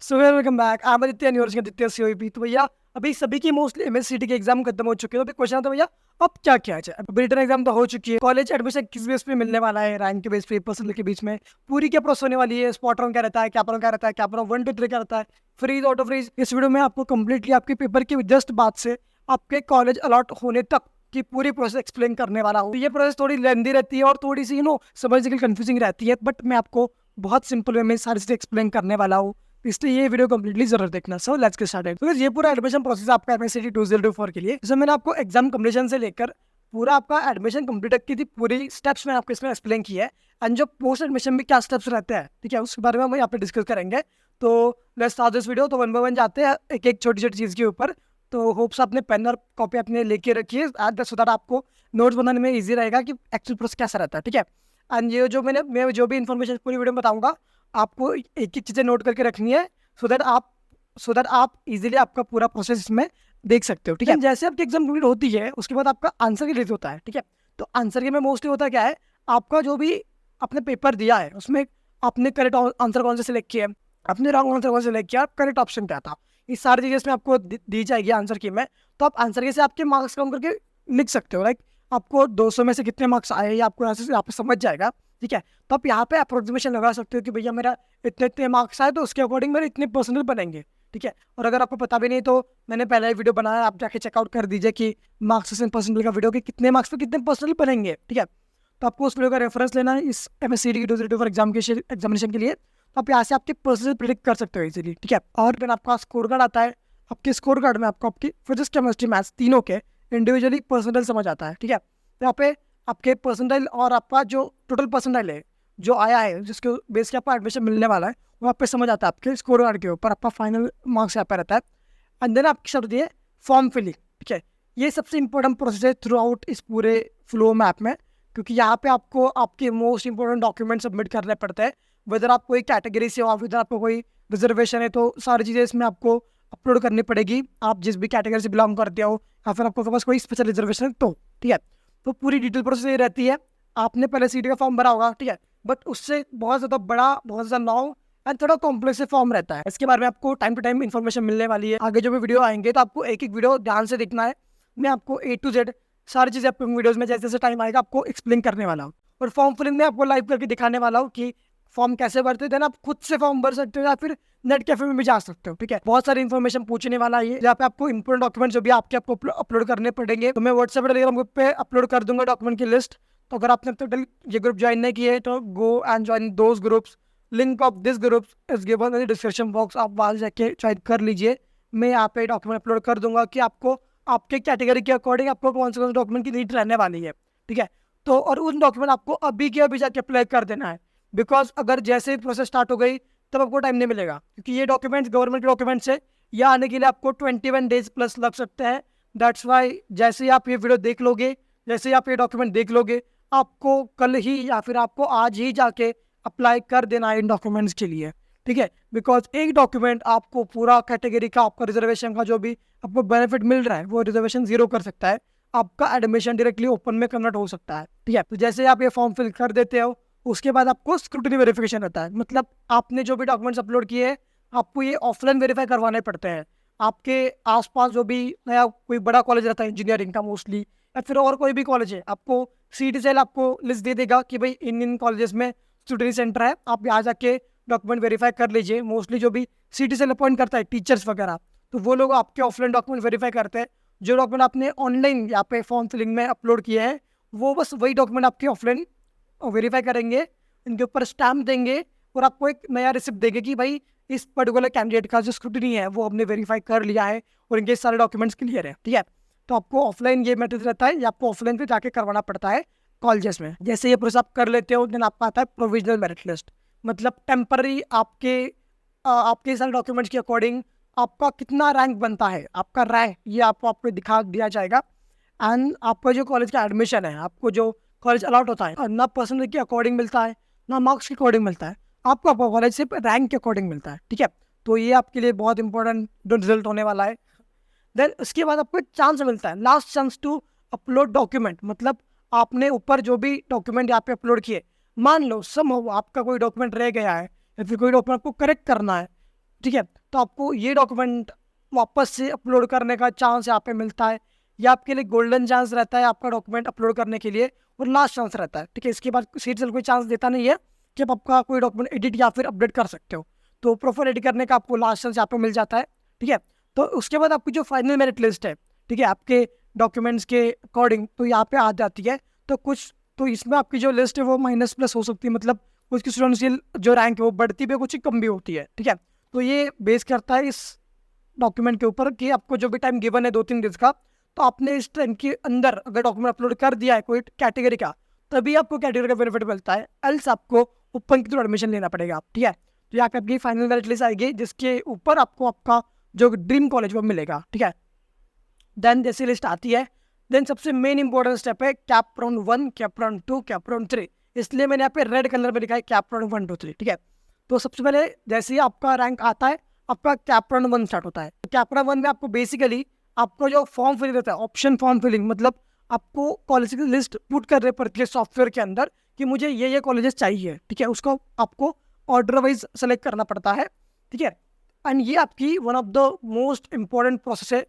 So welcome back. I am Aditya university Aditya COEP. तो भैया अभी सभी की मोस्टली एमएससीटी के एग्जाम खत्म हो चुके हैं। तो अभी क्वेश्चन था भैया अब क्या किया जाए। अब रिटन एग्जाम तो हो चुकी है, कॉलेज एडमिशन किस बेस पे मिलने वाला है, रैंक के बेस पे, पर्सनल के बीच में पूरी क्या प्रोसेस होने वाली है, स्पॉट राउंड क्या रहता है, कैप राउंड क्या रहता है, कैप राउंड 1 2 3 क्या रहता है, फ्रीज ऑटो फ्रीज। इस वीडियो में आपको कंप्लीटली आपके पेपर की जस्ट बात से आपके कॉलेज अलॉट होने तक की पूरी प्रोसेस एक्सप्लेन करने वाला हूँ। ये प्रोसेस थोड़ी लेंदी रहती है और थोड़ी सी समझने के लिए कंफ्यूजिंग रहती है, बट मैं आपको बहुत सिंपल वे में सारी चीजें एक्सप्लेन करने वाला हूँ। इसलिए ये वीडियो कंप्लीटली जरूर देखना। So let's get started. तो ये पूरा एडमिशन प्रोसेस आपका एमएससीटी 2024 के लिए, जैसे मैंने आपको एग्जाम कंप्लीशन से लेकर पूरा आपका एडमिशन कंप्लीट की थी, पूरी स्टेप्स में आपको इसमें एक्सप्लेन किया है। एंड जो पोस्ट एडमिशन में क्या स्टेप्स रहते हैं, ठीक है, उसके बारे में हम यहाँ पे डिस्कस करेंगे। तो लेट्स स्टार्ट दिस वीडियो। तो वन बाय वन जाते हैं एक एक छोटी छोटी चीज़ के ऊपर। तो होप्स अपने पेन और कॉपी अपने लेके रखिए सो दैट आपको नोट्स बनाने में ईजी रहेगा कि एक्चुअल प्रोसेस कैसा रहता है, ठीक है। एंड ये जो मैं जो भी इन्फॉर्मेशन पूरी वीडियो में बताऊंगा, आपको एक एक चीज़ें नोट करके रखनी है सो दैट आप इजीली आपका पूरा प्रोसेस इसमें देख सकते हो, ठीक है। जैसे आपकी एग्जाम कंप्लीट होती है उसके बाद आपका आंसर की रिलीज होता है, ठीक है। तो आंसर के में मोस्टली होता क्या है, आपका जो भी आपने पेपर दिया है उसमें आपने करेक्ट आंसर कौन से सिलेक्ट किया, आपने रॉन्ग आंसर कौन से सिलेक्ट किया, करेक्ट ऑप्शन क्या था, ये सारी चीज़ें इसमें आपको दी जाएगी आंसर की में। तो आप आंसर के से आपके मार्क्स काउंट करके लिख सकते हो, लाइक आपको 200 में से कितने मार्क्स आए ये आपको यहाँ पे समझ जाएगा, ठीक है। तो आप यहाँ पे अप्रोक्सीमेशन लगा सकते हो कि भैया मेरा इतने इतने मार्क्स आए तो उसके अकॉर्डिंग मेरे इतने परसेंटेज बनेंगे, ठीक है। और अगर आपको पता भी नहीं तो मैंने पहले ही वीडियो बनाया, आप जाके चेकआउट कर दीजिए कि मार्क्स एंड परसेंटेज का वीडियो कि कितने मार्क्स पे कितने परसेंटेज बनेंगे, ठीक है। तो आपको उस वीडियो का रेफरेंस लेना है इस एमएससीटी की 2024 एग्जामिनेशन के लिए। तो आप यहाँ से आपके परसेंटेज प्रिडिक्ट कर सकते हो इजीली, ठीक है। और देन आपका स्कोर कार्ड आता है, आपके स्कोर कार्ड में आपको आपकी फिजिक्स केमिस्ट्री मैथ्स तीनों के इंडिविजुअली परसेंटेज समझ आता है, ठीक है। तो यहाँ पे आपके परसेंटाइल और आपका जो टोटल परसेंटाइल है जो आया है, जिसके बेस के आपको एडमिशन मिलने वाला है, वो आप पे समझ आता है आपके स्कोर कार्ड के ऊपर, आपका फाइनल मार्क्स यहाँ पे रहता है। एंड देन आपकी शर्त है फॉर्म फिलिंग, ठीक है। ये सबसे इंपॉर्टेंट प्रोसेस है थ्रू आउट इस पूरे फ्लो मैप में, क्योंकि यहाँ पे आपको आपके मोस्ट इंपॉर्टेंट डॉक्यूमेंट सबमिट करने पड़ते हैं। वेदर आप कोई कैटेगरी से हो, वेदर आपको कोई रिजर्वेशन है, तो सारी चीज़ें इसमें आपको अपलोड करनी पड़ेगी। आप जिस भी कैटेगरी से बिलोंग करते हो या फिर आपको पास कोई स्पेशल रिजर्वेशन है तो, ठीक है। तो पूरी डिटेल प्रोसेस ये रहती है। आपने पहले सीटी का फॉर्म भरा होगा, ठीक है, बट उससे बहुत ज़्यादा बड़ा, बहुत ज़्यादा लॉन्ग एंड थोड़ा कॉम्प्लेक्स फॉर्म रहता है। इसके बारे में आपको टाइम टू टाइम इन्फॉर्मेशन मिलने वाली है। आगे जो भी वीडियो आएंगे तो आपको एक एक वीडियो ध्यान से देखना है। मैं आपको A to Z सारी चीज़ें आपको वीडियोज़ में जैसे जैसे टाइम आएगा आपको एक्सप्लेन करने वाला हूँ। और फॉर्म फिलिंग में आपको लाइव करके दिखाने वाला हूँ कि फॉर्म कैसे भरते हैं। देन आप खुद से फॉर्म भर सकते हो या फिर नेट कैफे में भी जा सकते हो, ठीक है। बहुत सारी इन्फॉर्मेशन पूछने वाला है जहाँ पे आपको इंपोर्टेंट डॉक्यूमेंट जो भी आपके आपको अपलोड करने पड़ेंगे, तो मैं व्हाट्सएप पर टेलीग्राम ग्रुप पे अपलोड कर दूंगा डॉक्यूमेंट की लिस्ट। तो अगर आपने अब तक ये ग्रुप ज्वाइन नहीं किए तो go and join those groups. Link of this group is given in description box, आप वहाँ जाके ज्वाइन कर लीजिए। मैं यहाँ पे डॉक्यूमेंट अपलोड कर दूंगा कि आपको आपके कैटेगरी के अकॉर्डिंग आपको कौन से डॉक्यूमेंट की नीड रहने वाली है, ठीक है। तो और उन डॉक्यूमेंट आपको अभी के अभी जाके अप्लाई कर देना है, बिकॉज अगर जैसे ही प्रोसेस स्टार्ट हो गई तब आपको टाइम नहीं मिलेगा, क्योंकि ये डॉक्यूमेंट्स गवर्नमेंट के डॉक्यूमेंट्स है। यह आने के लिए आपको 21 डेज प्लस लग सकते हैं। दैट्स वाई जैसे ही आप ये वीडियो देख लोगे, जैसे ही आप ये डॉक्यूमेंट देख लोगे, आपको कल ही या फिर आपको आज ही जाके अप्लाई कर देना है इन डॉक्यूमेंट्स के लिए, ठीक है। बिकॉज एक डॉक्यूमेंट आपको पूरा कैटेगरी का, आपका रिजर्वेशन का जो भी आपको बेनिफिट मिल रहा है वो रिजर्वेशन जीरो कर सकता है, आपका एडमिशन डायरेक्टली ओपन में कन्वर्ट हो सकता है, ठीक है। तो जैसे आप ये फॉर्म फिल कर देते हो उसके बाद आपको स्क्रूटनी वेरिफिकेशन रहता है। मतलब आपने जो भी डॉक्यूमेंट्स अपलोड किए हैं आपको ये ऑफलाइन वेरीफाई करवाने पड़ते हैं। आपके आसपास जो भी नया कोई बड़ा कॉलेज रहता है इंजीनियरिंग का मोस्टली, या फिर और कोई भी कॉलेज है, आपको सीटी सेल आपको लिस्ट दे देगा कि भाई इन कॉलेजेस में स्टूडेंट सेंटर है, आप यहाँ जाके डॉक्यूमेंट वेरीफाई कर लीजिए। मोस्टली जो भी सीटी सेल अपॉइंट करता है टीचर्स वगैरह, तो वो लोग आपके ऑफलाइन डॉक्यूमेंट वेरीफाई करते हैं। जो डॉक्यूमेंट आपने ऑनलाइन यहाँ पे फॉर्म फिलिंग में अपलोड किए हैं वो बस वही डॉक्यूमेंट आपके ऑफलाइन वेरीफाई करेंगे, इनके ऊपर स्टैम्प देंगे और आपको एक नया रिसिप्ट देंगे कि भाई इस पर्टिकुलर कैंडिडेट का जो स्क्रूटनी है वो हमने वेरीफाई कर लिया है और इनके सारे डॉक्यूमेंट्स क्लियर है, ठीक है। तो आपको ऑफलाइन ये मेथड रहता है, या आपको ऑफलाइन पे जाके करवाना पड़ता है कॉलेजेस में। जैसे ये प्रोसेस आप कर लेते हो देन आपका आता है प्रोविजनल मेरिट लिस्ट। मतलब टेम्पररी आपके सारे डॉक्यूमेंट्स के अकॉर्डिंग आपका कितना रैंक बनता है, आपका रैंक ये आपको दिखा दिया जाएगा। एंड आपका जो कॉलेज का एडमिशन है, आपको जो कॉलेज अलॉट होता है ना परसेंटेज के अकॉर्डिंग मिलता है ना मार्क्स के अकॉर्डिंग मिलता है, आपको आपका कॉलेज से रैंक के अकॉर्डिंग मिलता है, ठीक है। तो ये आपके लिए बहुत इंपॉर्टेंट रिजल्ट होने वाला है। देन उसके बाद आपको एक चांस मिलता है, last chance to upload document. मतलब आपने ऊपर जो भी डॉक्यूमेंट यहाँ पे अपलोड किए, मान लो सम हो आपका कोई डॉक्यूमेंट रह गया है या फिर कोई डॉक्यूमेंट आपको करेक्ट करना है, ठीक है। तो आपको ये डॉक्यूमेंट वापस से अपलोड करने का चांस यहाँ पे मिलता है। ये आपके लिए गोल्डन चांस रहता है आपका डॉक्यूमेंट अपलोड करने के लिए, और लास्ट चांस रहता है, ठीक है। इसके बाद सीट सेल कोई चांस देता नहीं है कि आप आपका कोई डॉक्यूमेंट एडिट या फिर अपडेट कर सकते हो। तो प्रोफाइल एडिट करने का आपको लास्ट चांस यहाँ पे मिल जाता है, ठीक है। तो उसके बाद आपकी जो फाइनल मेरिट लिस्ट है, ठीक है, आपके डॉक्यूमेंट्स के अकॉर्डिंग तो यहाँ पे आ जाती है। तो इसमें आपकी जो लिस्ट है वो माइनस प्लस हो सकती है, मतलब कुछ की स्टूडेंट्स की जो रैंक है वो बढ़ती भी है, कुछ की कम भी होती है, ठीक है। तो ये बेस करता है इस डॉक्यूमेंट के ऊपर कि आपको जो भी टाइम गिवन है 2-3 दिन का, तो आपने इस टाइम के अंदर अगर डॉक्यूमेंट अपलोड कर दिया है कोई कैटेगरी का, तभी आपको कैटेगरी का बेनिफिट मिलता है, एल्स आपको ओपन के थ्रू एडमिशन लेना पड़ेगा, ठीक है। तो यहाँ पे आपकी फाइनल मेरिट लिस्ट आएगी जिसके ऊपर आपको आपका जो ड्रीम कॉलेज वो मिलेगा, ठीक है। देन जैसी लिस्ट आती है, देन सबसे मेन इंपॉर्टेंट स्टेप है cap round 1, cap round 2, cap round 3। इसलिए मैंने यहाँ पे रेड कलर में लिखा है कैप राउंड 1, 2, 3, ठीक है। तो सबसे पहले जैसे ही आपका रैंक आता है, आपका कैप राउंड 1 स्टार्ट होता है। कैप राउंड 1 में आपको बेसिकली आपको जो फॉर्म फिलिंग रहता है, ऑप्शन फॉर्म फिलिंग, मतलब आपको कॉलेज की लिस्ट पुट कर रहे पड़ती है सॉफ्टवेयर के अंदर कि मुझे ये कॉलेजेस चाहिए, ठीक है। उसको आपको ऑर्डर वाइज सेलेक्ट करना पड़ता है, ठीक है। एंड ये आपकी one of the most important process है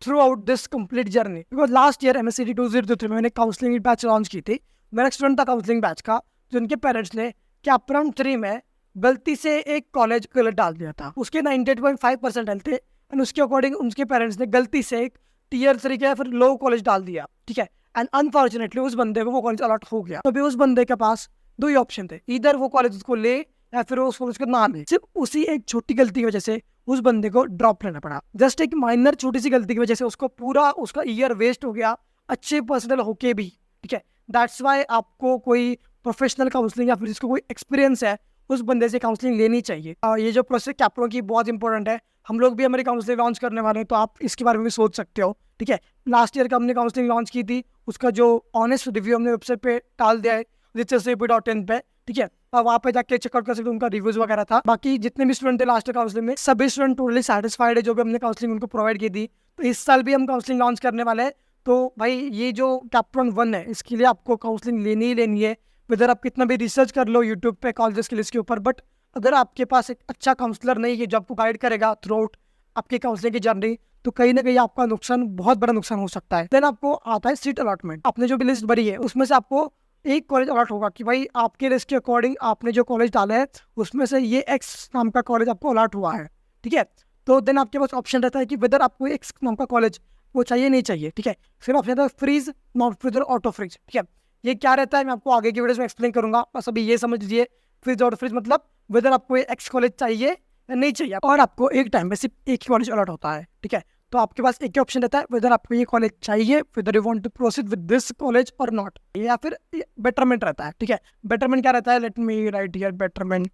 throughout this complete journey. Because last year MSCT 2023 में मैंने काउंसलिंग बैच लॉन्च की थी। मेरा स्टूडेंट था काउंसलिंग बैच का, जिनके पेरेंट्स ने कैप राउंड 3 में गलती से एक कॉलेज गलत डाल दिया था। उसके 98.5% थे एंड उसके अकॉर्डिंग उनके पेरेंट्स ने गलती से एक टियर 3 का या फिर लो कॉलेज डाल दिया, ठीक है। एंड अनफॉर्चुनेटली उस बंदे को वो कॉलेज अलॉट हो गया। तो भी उस बंदे के पास दो ही ऑप्शन थे, इधर वो कॉलेज उसको ले या फिर उस कॉलेज को ना ले। सिर्फ उसी एक छोटी गलती की वजह से उस बंदे को ड्रॉप लेना पड़ा। जस्ट एक माइनर छोटी सी गलती की वजह से उसको पूरा उसका ईयर वेस्ट हो गया, अच्छे पर्सनल होके भी, ठीक है। दैट्स वाई आपको कोई प्रोफेशनल काउंसलिंग या फिर जिसको कोई एक्सपीरियंस है उस बंदे से काउंसलिंग लेनी चाहिए। ये जो प्रोसेस कैप्रो की बहुत इंपॉर्टेंट है। हम लोग भी हमारी काउंसलिंग लॉन्च करने वाले हैं, तो आप इसके बारे में भी सोच सकते हो, ठीक है। लास्ट ईयर का हमने काउंसलिंग लॉन्च की थी, उसका जो ऑनेस्ट रिव्यू हमने वेबसाइट पे डाल दिया है richesap.in पे, ठीक है। वहाँ पे जाके चेकआउट कर सकते हो, उनका रिव्यूज वगैरह था। बाकी जितने भी स्टूडेंट थे लास्ट काउंसलिंग में, सभी स्टूडेंट टोटली सेटिस्फाइड है जो भी हमने काउंसलिंग उनको प्रोवाइड की थी। तो इस साल भी हम काउंसलिंग लॉन्च करने वाले हैं। तो भाई ये जो कैप्टन 1 है, इसके लिए आपको काउंसलिंग लेनी ही लेनी है, वेदर आप कितना भी रिसर्च कर लो यूट्यूब पे कॉलेजेस की लिस्ट के ऊपर। बट अगर आपके पास एक अच्छा काउंसलर नहीं है जो आपको गाइड करेगा थ्रू आउट आपकी काउंसलिंग की जर्नी, तो कहीं ना कहीं आपका नुकसान, बहुत बड़ा नुकसान हो सकता है। देन आपको आता है सीट अलॉटमेंट। आपने जो भी लिस्ट भरी है उसमें से आपको एक कॉलेज अलॉट होगा कि भाई आपके लिस्ट के अकॉर्डिंग आपने जो कॉलेज डाला है उसमें से ये एक्स नाम का कॉलेज आपको अलॉट हुआ है, ठीक है। तो देन आपके पास ऑप्शन रहता है कि वेदर आपको एक्स नाम का कॉलेज वो चाहिए नहीं चाहिए, ठीक है। फिर ऑप्शन रहता है फ्रीज, नॉट फ्रीज और ऑटो फ्रीज, ठीक है। ये क्या रहता है मैं आपको आगे की वीडियोस में एक्सप्लेन करूंगा, बस अभी ये समझ लीजिए। फ्रीज और फ्रीज मतलब वेदर आपको एक्स कॉलेज चाहिए या नहीं चाहिए, और आपको एक टाइम में सिर्फ एक ही कॉलेज अलॉट होता है, ठीक है। तो आपके पास एक ही ऑप्शन रहता है, वेदर आपको ये कॉलेज चाहिए, whether you want to proceed with this college और नॉट, या फिर बेटरमेंट रहता है, ठीक है। बेटरमेंट क्या रहता है, let me right here betterment.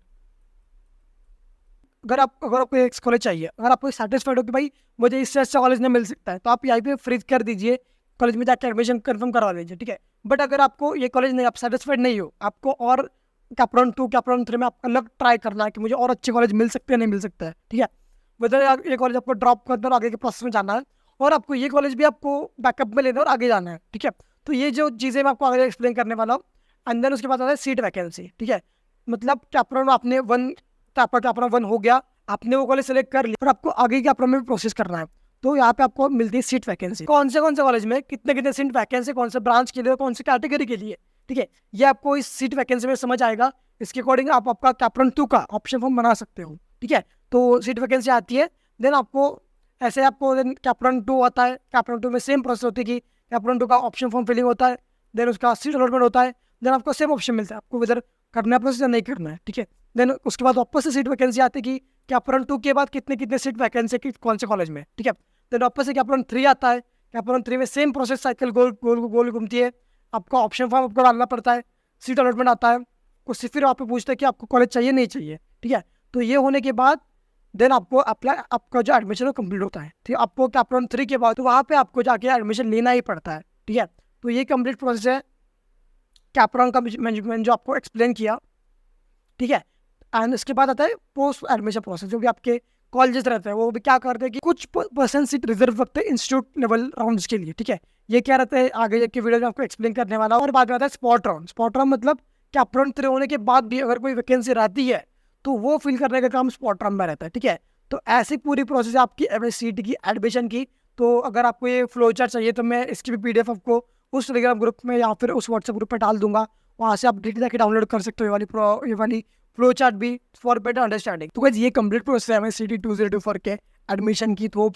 अगर आपको एक कॉलेज चाहिए, अगर आपको सेटिस्फाइड हो कि भाई मुझे इससे अच्छा कॉलेज नहीं मिल सकता है, तो आप यहाँ पे फ्रीज कर दीजिए, कॉलेज में जाकर एडमिशन कंफर्म करवा लीजिए, ठीक है। बट अगर आपको ये कॉलेज नहीं, आप सेटिस्फाइड नहीं हो, आपको और कैप्टन 2 कैप्टन 3 में आप अलग ट्राई करना है कि मुझे और अच्छे कॉलेज मिल सकते हैं नहीं मिल सकता है, ठीक है। वेदर ये कॉलेज आपको ड्रॉप करना और आगे के प्रोसेस में जाना है, और आपको ये कॉलेज भी आपको बैकअप में लेना और आगे जाना है, ठीक है। तो ये जो चीज़ें मैं आपको आगे एक्सप्लेन करने वाला हूँ। एंड देन उसके बाद आता है सीट वैकेंसी, ठीक है। मतलब कैप्टन आपने 1 कैप्टन 1 हो गया, आपने वो कॉलेज सेलेक्ट कर लिया, और आपको आगे के कैप्टन में भी प्रोसेस करना है। तो यहाँ पे आपको मिलती है सीट वैकेंसी, कौन से कॉलेज में कितने कितने सीट वैकेंसी, कौन से ब्रांच के लिए, कौन सी कैटेगरी के लिए, ठीक है। ये आपको इस सीट वैकेंसी में समझ आएगा। इसके अकॉर्डिंग आप आपका कैप्टन 2 का ऑप्शन फॉर्म बना सकते हो, ठीक है। तो सीट वैकेंसी आती है, देन आपको ऐसे आपको देन कैप्टन 2 आता है। कैप्टन 2 में सेम प्रोसेस होती है कि कैप्टन 2 का ऑप्शन फॉर्म फिलिंग होता है, देन उसका सीट अलॉटमेंट होता है, देन आपको सेम ऑप्शन मिलता है, आपको इधर करना है प्रोसेस या नहीं करना है, ठीक है। देन उसके बाद वापस से सीट वैकेंसी आती है कि कैप्टन 2 के बाद कितने कितने सीट वैकेंसी है कौन से कॉलेज में, ठीक है। देन वापस से कैप्टन 3 आता है। कैप्टन 3 में सेम प्रोसेस साइकिल गोल घूमती है, आपका ऑप्शन फॉर्म आपको डालना पड़ता है, सीट अलॉटमेंट आता है, उससे फिर आप पूछते हैं कि आपको कॉलेज चाहिए नहीं चाहिए, ठीक है। तो ये होने के बाद देन आपको अप्लाई, आपका जो एडमिशन वो कंप्लीट होता है, ठीक है। आपको कैप्टन 3 के बाद तो वहाँ पे आपको जाके एडमिशन लेना ही पड़ता है, ठीक है। तो ये कंप्लीट प्रोसेस है कैप्टन का मैनेजमेंट जो आपको एक्सप्लेन किया, ठीक है। एंड इसके बाद आता है पोस्ट एडमिशन प्रोसेस। जो भी आपके कॉलेजेस रहते हैं वो भी क्या करते हैं कि कुछ % सीट रिजर्व रखते हैं इंस्टीट्यूट लेवल राउंड्स के लिए, ठीक है। ये क्या रहता है आगे के वीडियो में आपको एक्सप्लेन करने वाला हूं। और बाद में आता है स्पॉट राउंड। स्पॉट राउंड मतलब कैप्टन 3 होने के बाद भी अगर कोई वैकेंसी रहती है तो वो फिल करने का काम स्पॉट राउंड में रहता है, ठीक है। तो ऐसी पूरी प्रोसेस है आपकी MSCT की एडमिशन की। तो अगर आपको ये फ्लो चार्ट चाहिए तो मैं इसकी भी PDF आपको उस टेलीग्राम ग्रुप में या फिर उस व्हाट्सएप ग्रुप पे डाल दूंगा, वहाँ से आप डायरेक्ट जाके डाउनलोड कर सकते हो ये वाली फ्लो चार्ट भी फॉर बेटर अंडरस्टैंडिंग। तो गाइस ये कंप्लीट प्रोसेस है MSCT 2024 के एडमिशन की। तो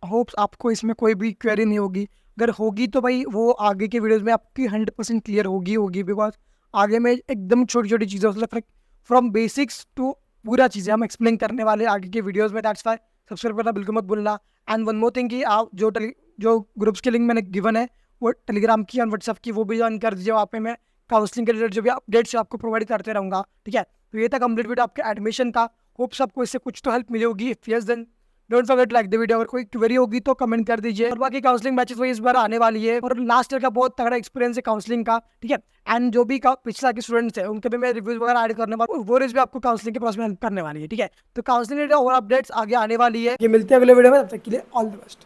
होप्स आपको इसमें कोई भी क्वेरी नहीं होगी। अगर होगी तो भाई वो आगे के वीडियोस में आपकी 100% क्लियर होगी बिकॉज आगे में एकदम छोटी छोटी चीज़ें मतलब फ्रॉम बेसिक्स टू पूरा चीज़ें हम एक्सप्लेन करने वाले आगे के वीडियोस में। दैट्स वाई सब्सक्राइब करना बिल्कुल मत भूलना। एंड वन मोर थिंग कि आप जो ग्रुप्स की लिंक मैंने गिवन है वो टेलीग्राम की और व्हाट्सएप की वो भी ज्वाइन कर दीजिए। वहाँ पे मैं काउंसलिंग के रिलेटेड जो भी अपडेट्स आपको प्रोवाइड करते रहूँगा, ठीक है। तो ये था कंप्लीट वीडियो आपके एडमिशन का। होप्स आपको इससे कुछ तो हेल्प मिली होगी। If yes then don't forget like the video. अगर कोई क्वेरी होगी तो कमेंट कर दीजिए। और बाकी काउंसलिंग बैचेस वही इस बार आने वाली है और लास्ट ईयर का बहुत तगड़ा एक्सपीरियंस है काउंसलिंग का, ठीक है। एंड जो भी पिछले के स्टूडेंट्स हैं उनके भी मैं रिव्यूज वगैरह ऐड करने वाला हूँ, वो भी आपको काउंसलिंग के प्रोसेस में हेल्प करने वाली है, ठीक है। तो काउंसलिंग और अपडेट्स आगे आने वाली है। ये मिलते हैं अगले वीडियो में, तब तक के लिए ऑल द बेस्ट।